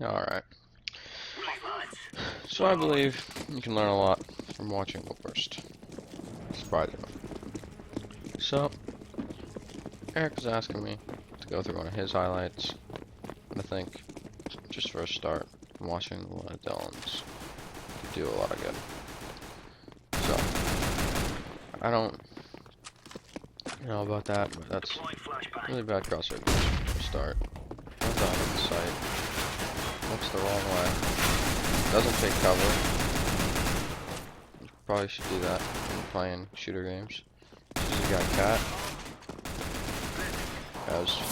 Alright. So I believe you can learn a lot from watching the worst. Surprisingly. So, Eric was asking me to go through one of his highlights. And I think, just for a start, watching one of Dillan's do a lot of good. So, I don't know about that, but that's really bad crosshair for a start. Comes out of the sight. Looks the wrong way. Doesn't take cover. You probably should do that when you're playing shooter games. You got cat. As to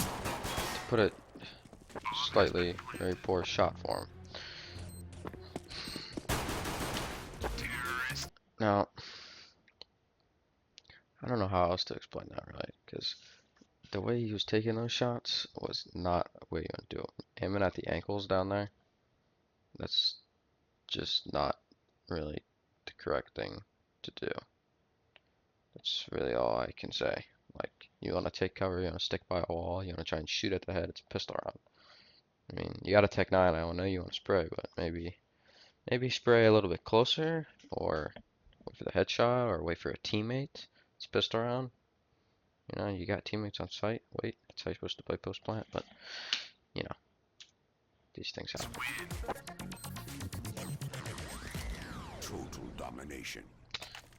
put it slightly, very poor shot for him. Now, I don't know how else to explain that really, because the way he was taking those shots was not the way you want to do it. Aiming at the ankles down there, that's just not really the correct thing to do. That's really all I can say. Like, you want to take cover, you want to stick by a wall, you want to try and shoot at the head, it's a pistol round. I mean, you got a Tech 9, I know you want to spray, but maybe spray a little bit closer, or wait for the headshot, or wait for a teammate. It's a pistol round. You know, you got teammates on site. Wait, that's how you're supposed to play post plant, but you know, these things happen. Total domination.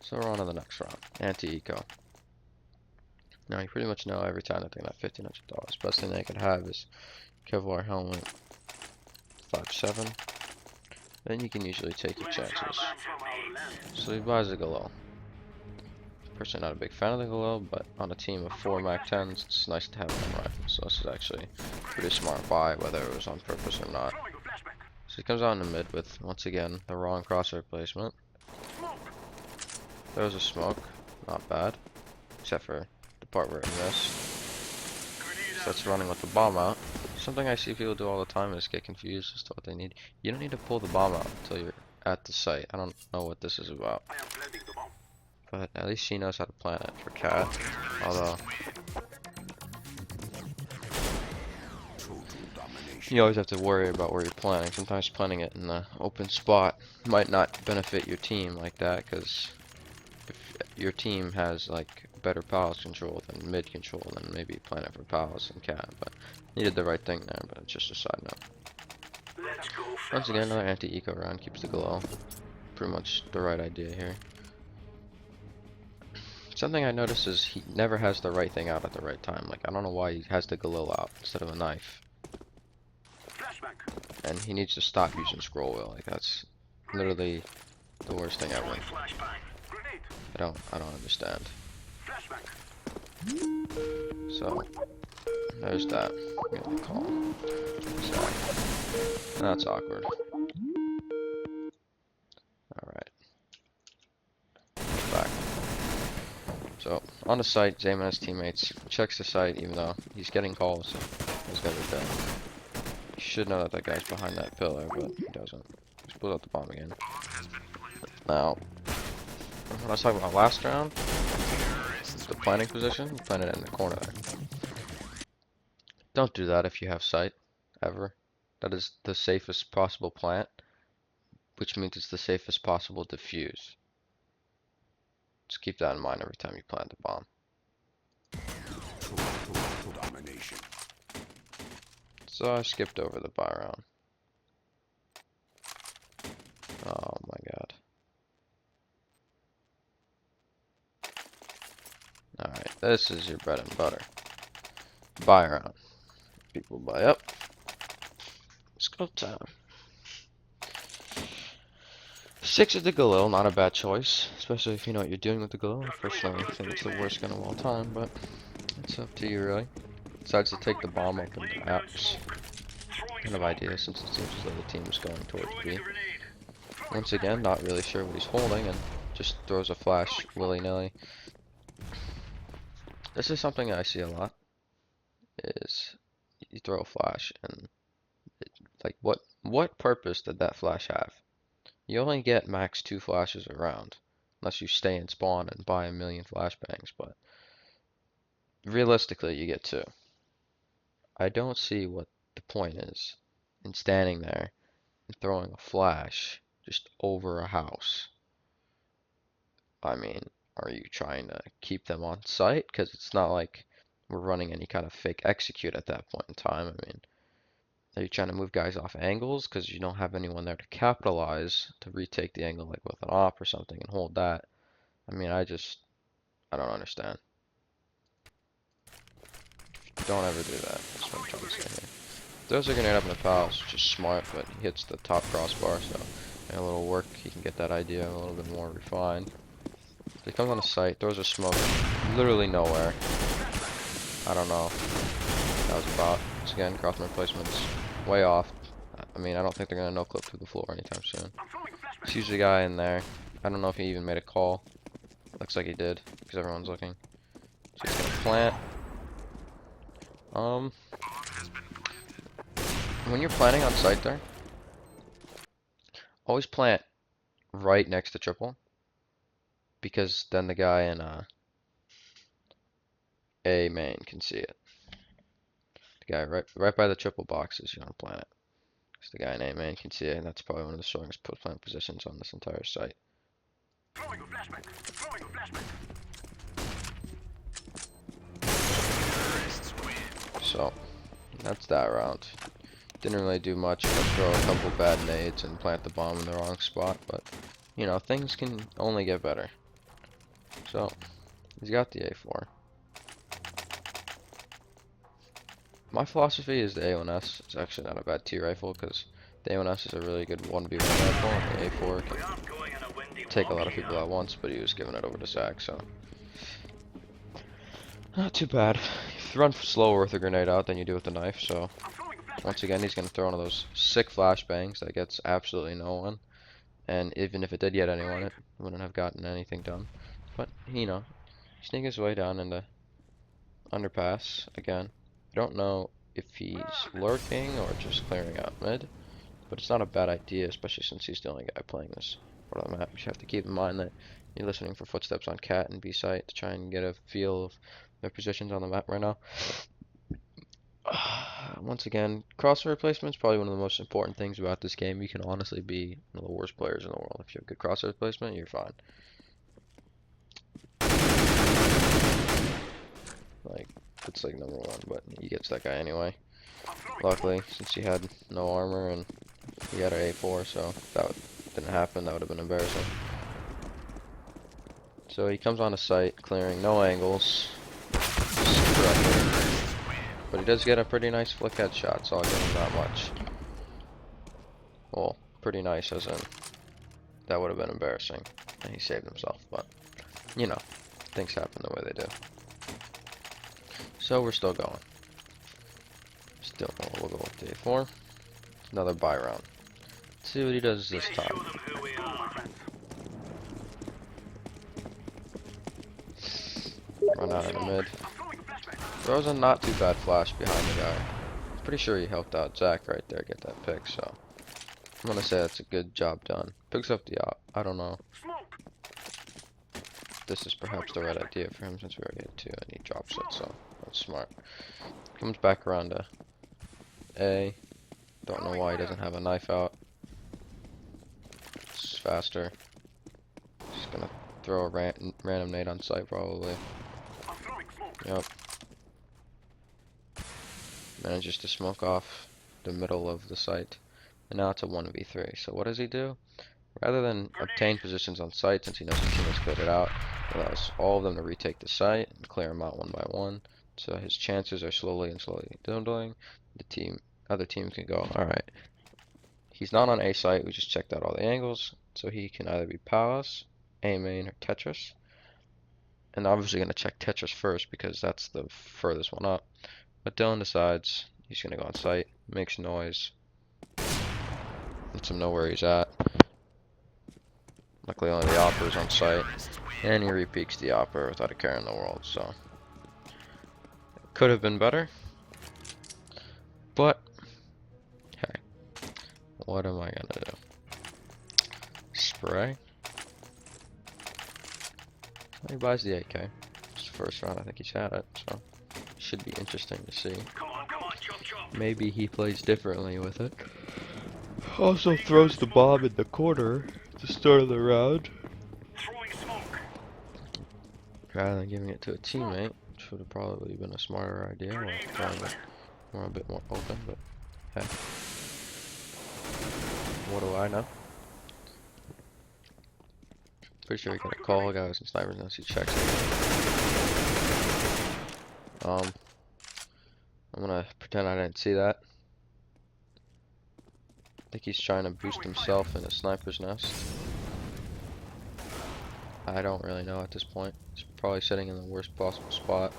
So we're on to the next round. Anti-eco. Now you pretty much know every time that they got $1,500. Best thing they could have is Kevlar helmet 5.7. Then you can usually take your chances. So he buys a Galil. Personally not a big fan of the Galil, but on a team of 4 MAC-10s, it's nice to have one rifle. So this is actually a pretty smart buy, whether it was on purpose or not. So he comes out in the mid with, once again, the wrong crosshair placement. There was a smoke, not bad, except for the part where it missed. Starts running with the bomb out. Something I see people do all the time is get confused as to what they need. You don't need to pull the bomb out until you're at the site. I don't know what this is about. But at least she knows how to plant it for cat. Although, you always have to worry about where you're planting. Sometimes planting it in the open spot might not benefit your team like that, because if your team has like better palace control than mid control, then maybe plant it for palace and cat. But you did the right thing there, but it's just a side note. Once again, another anti-eco round keeps the glow. Pretty much the right idea here. Something I noticed is he never has the right thing out at the right time. Like, I don't know why he has the Galil out instead of a knife. And he needs to stop using scroll wheel. Like, that's literally the worst thing ever. I don't understand. So, there's that. I'm gonna call him. That's awkward. Alright. Back. So, on the site, Zayman and his teammates checks the site even though he's getting calls. Those guys are dead. You should know that that guy's behind that pillar, but he doesn't. Just blew out the bomb again. Now, what I was talking about last round, the planting position, you plant it in the corner there. Don't do that if you have sight, ever. That is the safest possible plant, which means it's the safest possible defuse. Just keep that in mind every time you plant the bomb. Domination. So I skipped over the buy round. Oh my god. Alright, this is your bread and butter. Buy round. People buy up. Let's go time. 6 is the Galil, not a bad choice, especially if you know what you're doing with the Galil. I personally think it's the worst gun of all time, but it's up to you really. Decides to take the bomb up into apps. Kind of idea, since it seems as though the team is going towards B. Once again, not really sure what he's holding, and just throws a flash willy-nilly. This is something I see a lot, is you throw a flash, and like what purpose did that flash have? You only get max 2 flashes around, unless you stay in spawn and buy a million flashbangs, but realistically you get 2. I don't see what the point is and standing there and throwing a flash just over a house. I mean, are you trying to keep them on site? Because it's not like we're running any kind of fake execute at that point in time. I mean, are you trying to move guys off angles because you don't have anyone there to capitalize to retake the angle like with an op or something and hold that? I mean, I don't understand. Don't ever do that. That's what I'm trying to say here. Throws a grenade up in the palace, which is smart, but he hits the top crossbar, so in a little work, he can get that idea a little bit more refined. So he comes on the site, throws a smoke, literally nowhere. I don't know what that was about. Once again, crossman replacement's way off. I mean, I don't think they're gonna no clip through the floor anytime soon. Sees the guy in there. I don't know if he even made a call. Looks like he did, because everyone's looking. So he's gonna plant. When you're planning on site there, always plant right next to triple, because then the guy in A main can see it. The guy right by the triple boxes, you want to plant it. Because the guy in A main can see it, and that's probably one of the strongest post plant positions on this entire site. So, that's that round. Didn't really do much but throw a couple bad nades and plant the bomb in the wrong spot, but, you know, things can only get better. So, he's got the A4. My philosophy is the A1S is actually not a bad T rifle, because the A1S is a really good 1v1 rifle, and the A4 can take a lot of people at once, but he was giving it over to Zach, so not too bad. If you run slower with a grenade out than you do with the knife, so once again he's going to throw one of those sick flashbangs that gets absolutely no one, and even if it did get anyone, it wouldn't have gotten anything done. But, you know, sneak his way down into underpass again. I don't know if he's lurking or just clearing out mid, but it's not a bad idea, especially since he's the only guy playing this part of the map. You have to keep in mind that you're listening for footsteps on Cat and B site to try and get a feel of their positions on the map right now. Once again, crosser replacement is probably one of the most important things about this game. You can honestly be one of the worst players in the world. If you have good crosser replacement, you're fine. Like, it's like number one, but he gets that guy anyway. Luckily, since he had no armor and he had an A4, so if that didn't happen, that would have been embarrassing. So he comes on a site, clearing no angles, but he does get a pretty nice flick headshot, so I'll give him that much. Well, pretty nice as in, that would have been embarrassing, and he saved himself, but, you know, things happen the way they do. So we're still going. Still, we'll go with the A4. Another buy round. Let's see what he does this time. Run out in the mid. Throws a not too bad flash behind the guy. Pretty sure he helped out Zach right there get that pick, so I'm gonna say that's a good job done. Picks up the op. I don't know. This is perhaps the right idea for him since we already had two and he drops it, so that's smart. Comes back around to A. Don't know why he doesn't have a knife out. It's faster. Just gonna throw a random nade on site probably. Yep. Manages to smoke off the middle of the site. And now it's a 1v3. So what does he do? Rather than obtain positions on site, since he knows his team has cleared it out, he allows all of them to retake the site and clear them out one by one. So his chances are slowly dwindling. The other team can go, alright, he's not on A site, we just checked out all the angles, so he can either be Palace, A main, or Tetris. And obviously going to check Tetris first because that's the furthest one up. But Dillan decides he's going to go on site, makes noise, lets him know where he's at. Luckily only the Opera is on site, and he repeaks the Opera without a care in the world, so could have been better, but hey, what am I gonna do? Spray? He buys the AK. It's the first round I think he's had it, so should be interesting to see. maybe he plays differently with it. Also throws the bomb in the corner at the start of the round, rather than giving it to a teammate, which would have probably been a smarter idea, or throwing it more a bit more open, but hey. What do I know? Pretty sure he got a call, guys, and snipers unless he checks it. I'm gonna pretend I didn't see that. I think he's trying to boost himself in a sniper's nest. I don't really know at this point. He's probably sitting in the worst possible spot.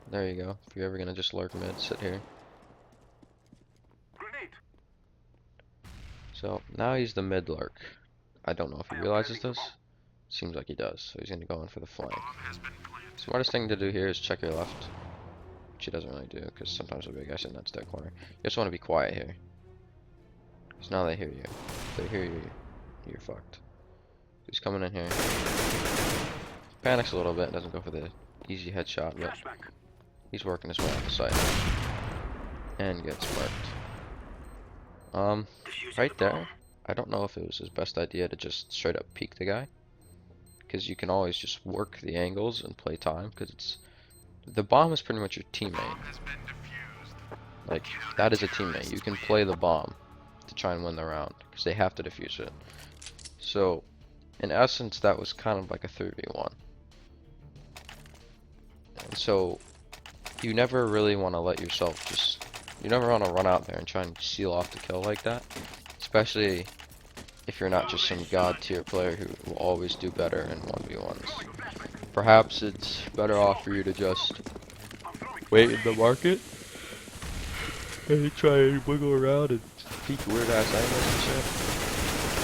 There you go. If you're ever gonna just lurk mid, sit here. So now he's the mid lurk. I don't know if he realizes this. Seems like he does. So he's gonna go in for the flank. Smartest thing to do here is check your left, which he doesn't really do because sometimes there'll be a guy sitting in that dead corner. You just want to be quiet here. Because now they hear you. If they hear you, you're fucked. He's coming in here. Panics a little bit, doesn't go for the easy headshot, but he's working his way out the site. And gets marked. Right there, I don't know if it was his best idea to just straight up peek the guy. Because you can always just work the angles and play time, because it's... The bomb is pretty much your teammate. Like, that is a teammate. You can play the bomb to try and win the round, because they have to defuse it. So, in essence, that was kind of like a 3v1. And so, you never really want to let yourself just... You never want to run out there and try and seal off the kill like that. Especially if you're not just some god tier player who will always do better in 1v1s. Perhaps it's better off for you to just wait in the market and try and wiggle around and peek weird ass angles and shit.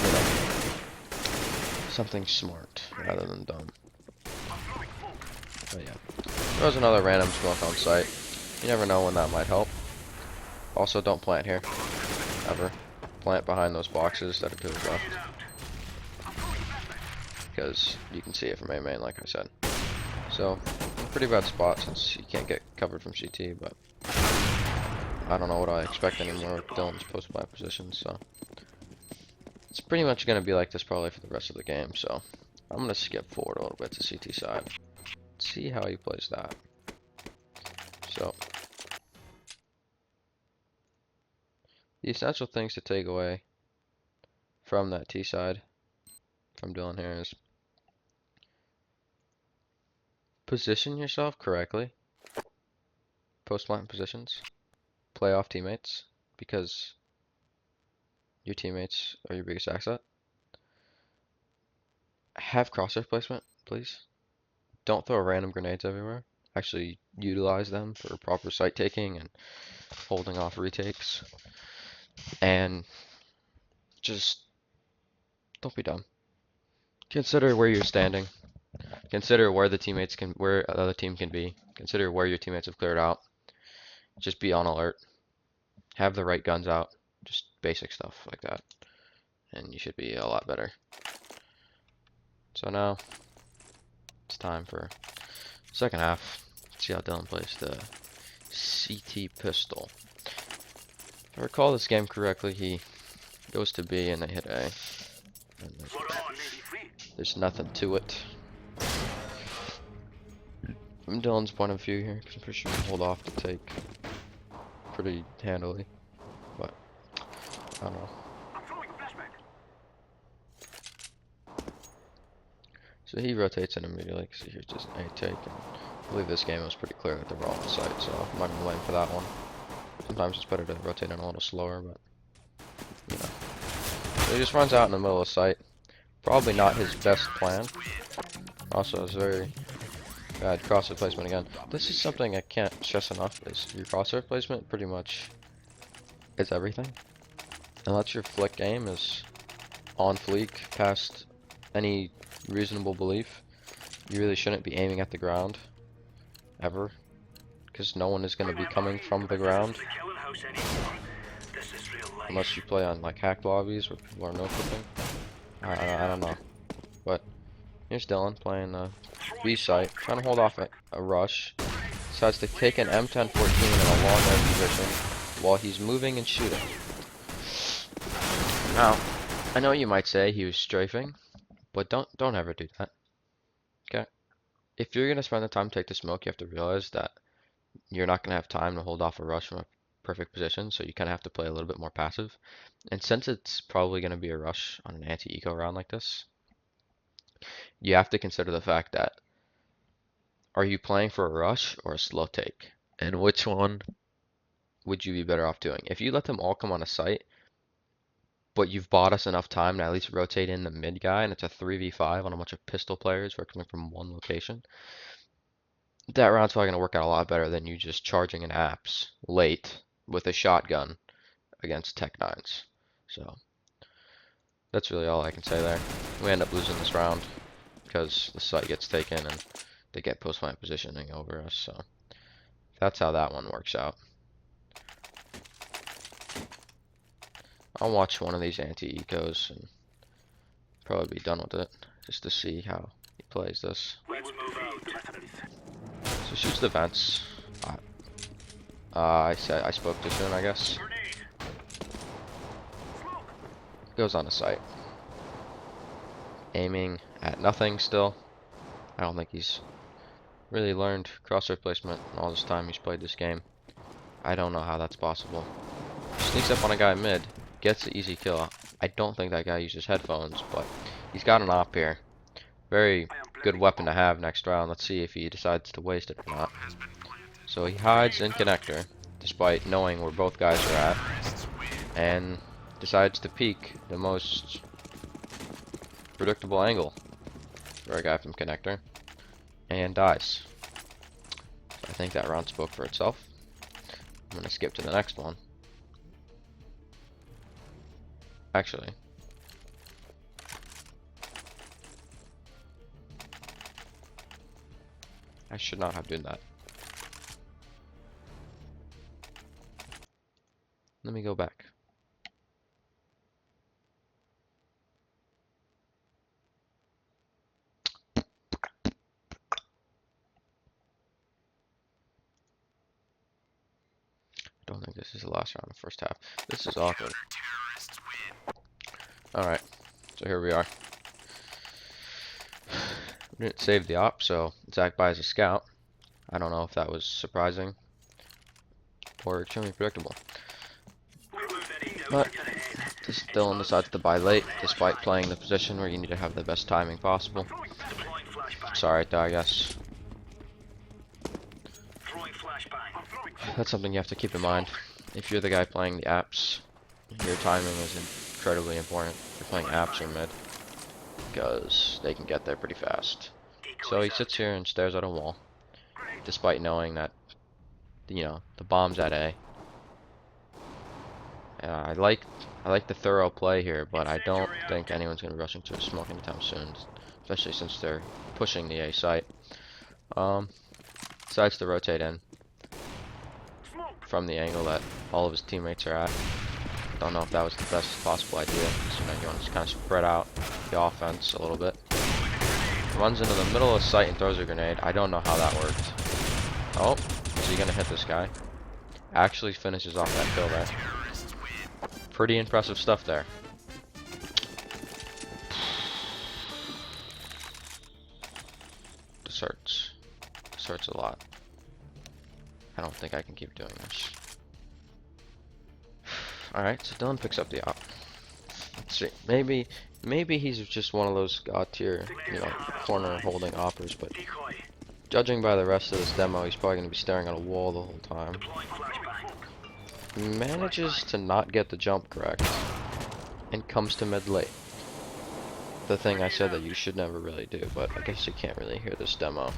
You know, something smart rather than dumb. But yeah, there's another random smoke on site. You never know when that might help. Also, don't plant here, ever. Plant behind those boxes that are to his left, because you can see it from A main, like I said. So, pretty bad spot since you can't get covered from CT, but I don't know what I expect anymore with Dillan's post-plant position, so it's pretty much going to be like this probably for the rest of the game, so I'm going to skip forward a little bit to CT side. See how he plays that. So, the essential things to take away from that T side from Dillan here is position yourself correctly. Post-plant positions. Play off teammates, because your teammates are your biggest asset. Have crosshair placement, please. Don't throw random grenades everywhere. Actually utilize them for proper site taking and holding off retakes. And just don't be dumb. Consider where you're standing. Consider where the teammates can, where the other team can be. Consider where your teammates have cleared out. Just be on alert. Have the right guns out. Just basic stuff like that. And you should be a lot better. So now, it's time for second half. Let's see how Dillan plays the CT pistol. If I recall this game correctly, he goes to B and they hit A. And there's nothing to it. From Dillan's point of view here, because I'm pretty sure he hold off to take pretty handily. But, I don't know. So he rotates in immediately because he hears just an A take. And I believe this game was pretty clear that they were all on site, so I'm not going to blame for that one. Sometimes it's better to rotate in a little slower, but, you know. So he just runs out in the middle of the site. Probably not his best plan. Also, it's very bad crosshair placement again. This is something I can't stress enough, is your crosshair placement pretty much is everything. Unless your flick aim is on fleek past any reasonable belief, you really shouldn't be aiming at the ground ever, because no one is going to be coming from the ground unless you play on like hacked lobbies where people are no clipping. I don't know, but here's Dillan playing B site, trying to hold off a rush. Decides to take an M1014 in a long range position. while he's moving and shooting. Now, I know you might say he was strafing, but don't ever do that. Okay? If you're gonna spend the time to take the smoke, you have to realize that you're not gonna have time to hold off a rush from a perfect position, so you kind of have to play a little bit more passive. And since it's probably gonna be a rush on an anti-eco round like this, you have to consider the fact that are you playing for a rush or a slow take? And which one would you be better off doing? If you let them all come on a site, but you've bought us enough time to at least rotate in the mid guy, and it's a 3v5 on a bunch of pistol players who are coming from one location, that round's probably going to work out a lot better than you just charging an apps late with a shotgun against Tech 9s. So, that's really all I can say there. We end up losing this round because the site gets taken and they get post-plant positioning over us, so that's how that one works out. I'll watch one of these anti-ecos and probably be done with it, just to see how he plays this. So shoots the vents. I spoke too soon, I guess. Goes on the site. Aiming at nothing still. I don't think he's really learned crosshair placement in all this time he's played this game. I don't know how that's possible. Sneaks up on a guy mid, gets the easy kill. I don't think that guy uses headphones, but he's got an op here. Very good weapon to have next round. Let's see if he decides to waste it or not. So he hides in connector, despite knowing where both guys are at, and decides to peek the most predictable angle for a guy from connector, and dies. So I think that round spoke for itself. I'm going to skip to the next one. Actually, I should not have done that. Let me go back. I don't think this is the last round of the first half. This is awkward. Alright, so here we are. We didn't save the op, so Zach buys a scout. I don't know if that was surprising or extremely predictable. But Dillan decides to buy late, despite playing the position where you need to have the best timing possible. Sorry, I guess. That's something you have to keep in mind. If you're the guy playing the apps, your timing is incredibly important. If you're playing apps or mid, because they can get there pretty fast. So he sits here and stares at a wall, despite knowing that, you know, the bomb's at A. And I like the thorough play here, but I don't think anyone's going to be rushing to a smoke anytime soon, especially since they're pushing the A site. Decides to rotate in from the angle that all of his teammates are at. Don't know if that was the best possible idea. So, you know, you want to kind of spread out the offense a little bit. Runs into the middle of the site and throws a grenade. I don't know how that worked. Oh, is he going to hit this guy? Actually finishes off that kill there. Pretty impressive stuff there. This hurts. This hurts a lot. I don't think I can keep doing this. Alright, so Dillan picks up the op. Let's see. Maybe he's just one of those god tier, you know, corner holding oppers, but judging by the rest of this demo, he's probably going to be staring at a wall the whole time. Manages to not get the jump correct and comes to mid late. The thing I said that you should never really do, but I guess you can't really hear this demo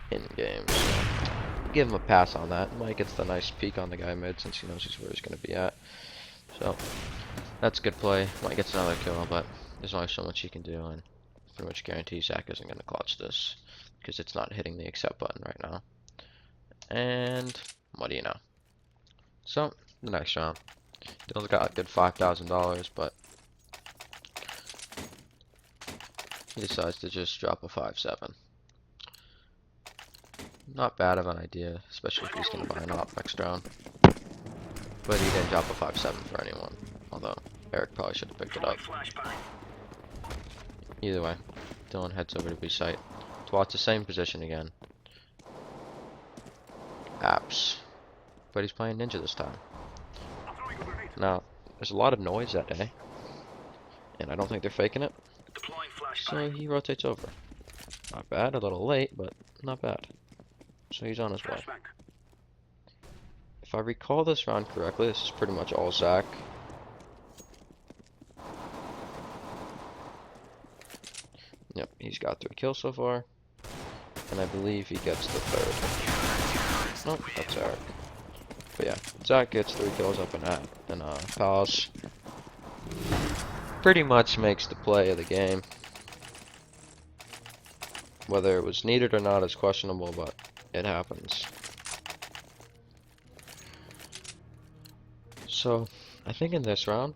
in game, so give him a pass on that. Mike gets the nice peek on the guy mid since he knows where he's going to be at. So that's good play. Mike gets another kill, but there's only so much he can do, and pretty much guarantees Zach isn't going to clutch this because it's not hitting the accept button right now. And what do you know? So the next round, Dill's got a good $5,000, but he decides to just drop a 5-7. Not bad of an idea, especially if he's going to buy an op next round. But he didn't drop a 5-7 for anyone. Although, Eric probably should have picked it up. Either way, Dylan heads over to B site to watch the same position again. Apps. But he's playing Ninja this time. Now, there's a lot of noise that day. And I don't think they're faking it. So he rotates over. Not bad, a little late, but not bad. So he's on his way. If I recall this round correctly, this is pretty much all Zach. Yep, he's got 3 kills so far. And I believe he gets the 3rd. Nope, that's Eric. But yeah, Zach gets 3 kills up in pals. Pretty much makes the play of the game. Whether it was needed or not is questionable, but it happens. So, I think in this round,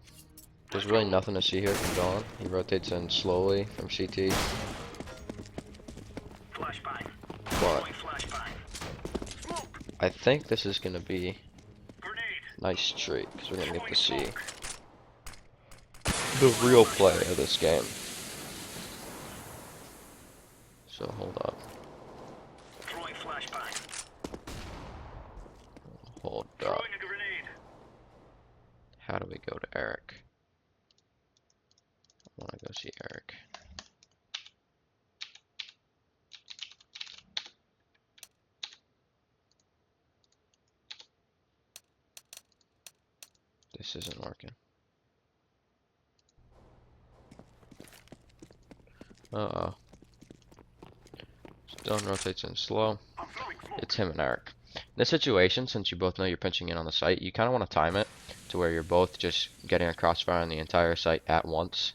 there's really nothing to see here from Dillan. He rotates in slowly from CT. But I think this is going to be a nice treat, because we're going to get to see the real play of this game. So hold up. Hold up. How do we go to Eric? I want to go see Eric. This isn't working. Uh-oh. Dylan rotates in slow. It's him and Eric. In this situation, since you both know you're pinching in on the site, you kind of want to time it to where you're both just getting a crossfire on the entire site at once.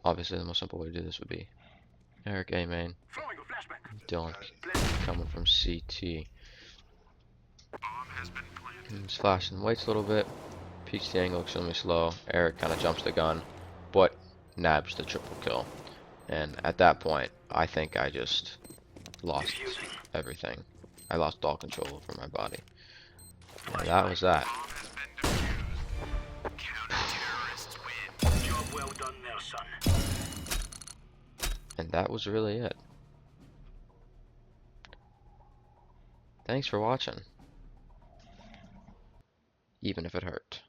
Obviously, the most simple way to do this would be Eric A main, Dylan coming from CT. He's flashing, waits a little bit, peeks the angle extremely slow. Eric kind of jumps the gun, but nabs the triple kill. And at that point, I think I just lost everything. I lost all control over my body. And that was that. And that was really it. Thanks for watching. Even if it hurt.